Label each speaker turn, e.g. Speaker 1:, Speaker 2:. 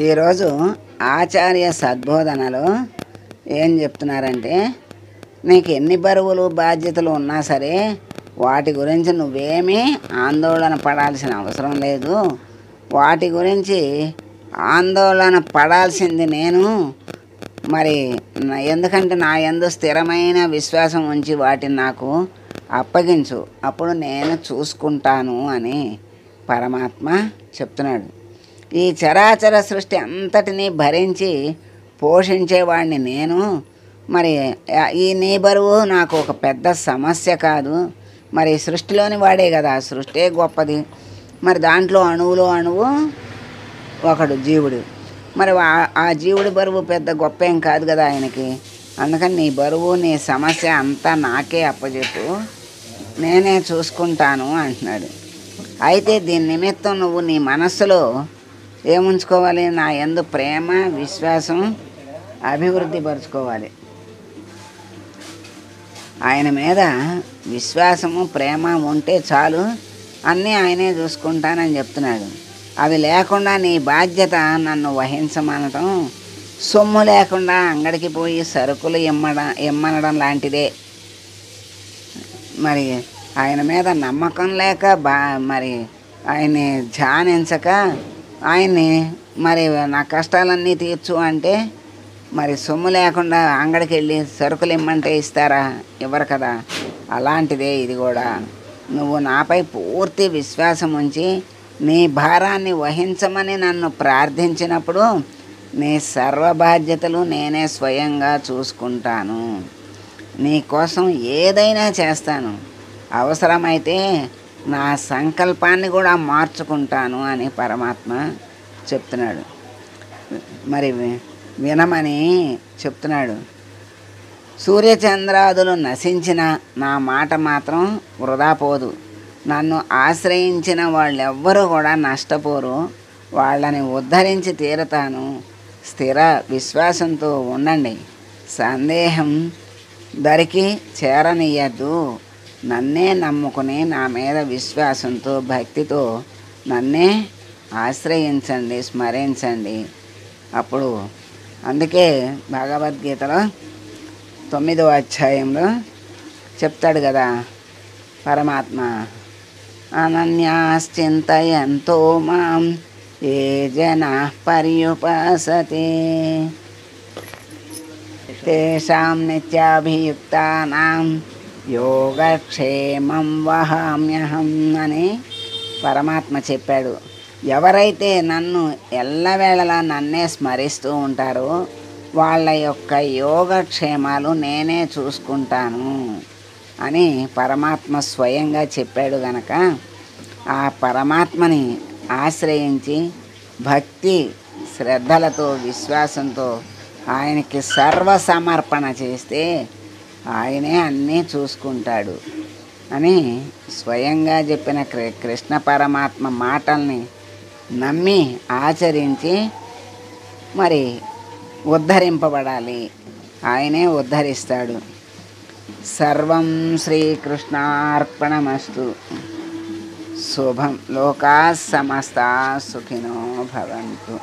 Speaker 1: ఈరోజు ఆచార్య సద్బోధనలో ఏం చెప్తున్నారంటే, నీకు ఎన్ని బరువులు బాధ్యతలు ఉన్నా సరే వాటి గురించి నువ్వేమీ ఆందోళన పడాల్సిన అవసరం లేదు. వాటి గురించి ఆందోళన పడాల్సింది నేను. మరి ఎందుకంటే నా యందు స్థిరమైన విశ్వాసం ఉంచి వాటిని నాకు అప్పగించు, అప్పుడు నేను చూసుకుంటాను అని పరమాత్మ చెప్తున్నాడు. ఈ చరాచర సృష్టి అంతటినీ భరించి పోషించేవాడిని నేను. మరి ఈ నీ బరువు నాకు ఒక పెద్ద సమస్య కాదు. మరి సృష్టిలోని వాడే కదా, సృష్టి గొప్పది. మరి దాంట్లో అణువులో అణువు ఒకడు జీవుడు. మరి ఆ జీవుడి బరువు పెద్ద గొప్ప ఏం కాదు కదా ఆయనకి. అందుకని నీ బరువు నీ సమస్య అంతా నాకే అప్పచెప్పు, నేనే చూసుకుంటాను అంటున్నాడు. అయితే దీని నిమిత్తం నువ్వు నీ మనస్సులో ఏముంచుకోవాలి? నా యందు ప్రేమ విశ్వాసం అభివృద్ధి పరుచుకోవాలి. ఆయన మీద విశ్వాసము ప్రేమ ఉంటే చాలు, అన్నీ ఆయనే చూసుకుంటానని చెప్తున్నాడు. అవి లేకుండా నీ బాధ్యత నన్ను వహించమనటం సొమ్ము లేకుండా అంగడికి పోయి సరుకులు ఇమ్మనడం లాంటిదే. మరి ఆయన మీద నమ్మకం లేక మరి ఆయన్ని ధ్యానించక ఆయన్ని మరి నా కష్టాలన్నీ తీర్చు అంటే మరి సొమ్ము లేకుండా అంగడికి వెళ్ళి సరుకులు ఇమ్మంటే ఇస్తారా? ఇవ్వరు కదా. అలాంటిదే ఇది కూడా. నువ్వు నాపై పూర్తి విశ్వాసం ఉంచి నీ భారాన్ని వహించమని నన్ను ప్రార్థించినప్పుడు నీ సర్వ బాధ్యతలు నేనే స్వయంగా చూసుకుంటాను. నీ కోసం ఏదైనా చేస్తాను. అవసరమైతే నా సంకల్పాన్ని కూడా మార్చుకుంటాను అని పరమాత్మ చెప్తున్నాడు. మరి వినమని చెప్తున్నాడు. సూర్యచంద్రాదులు నశించిన నా మాట మాత్రం వృధా పోదు. నన్ను ఆశ్రయించిన వాళ్ళెవ్వరూ కూడా నష్టపోరు. వాళ్ళని ఉద్ధరించి తీరతాను. స్థిర విశ్వాసంతో ఉండండి. సందేహం దరికి చేరనియద్దు. నన్నే నమ్ముకుని నా మీద విశ్వాసంతో భక్తితో నన్నే ఆశ్రయించండి, స్మరించండి. అప్పుడు అందుకే భగవద్గీతలో 9వ అధ్యాయంలో చెప్తాడు కదా పరమాత్మ, అనన్యాశ్చింతయంతో మాం ఏ జనాః పర్యుపాసతే తేషాం నిత్యాభియుక్తానాం యోగక్షేమం వహామ్యహం అని పరమాత్మ చెప్పాడు. ఎవరైతే నన్ను ఎల్లవేళలా నన్నే స్మరిస్తూ ఉంటారో వాళ్ళ యొక్క యోగక్షేమాలు నేనే చూసుకుంటాను అని పరమాత్మ స్వయంగా చెప్పాడు గనక ఆ పరమాత్మని ఆశ్రయించి భక్తి శ్రద్ధలతో విశ్వాసంతో ఆయనకి సర్వసమర్పణ చేస్తే ఆయనే అన్నీ చూసుకుంటాడు అని స్వయంగా చెప్పిన కృష్ణ పరమాత్మ మాటల్ని నమ్మి ఆచరించి మరి ఉద్ధరింపబడాలి. ఆయనే ఉద్ధరిస్తాడు. సర్వం శ్రీకృష్ణార్పణమస్తు. శుభం. లోకా సమస్తా సుఖినో భవంతు.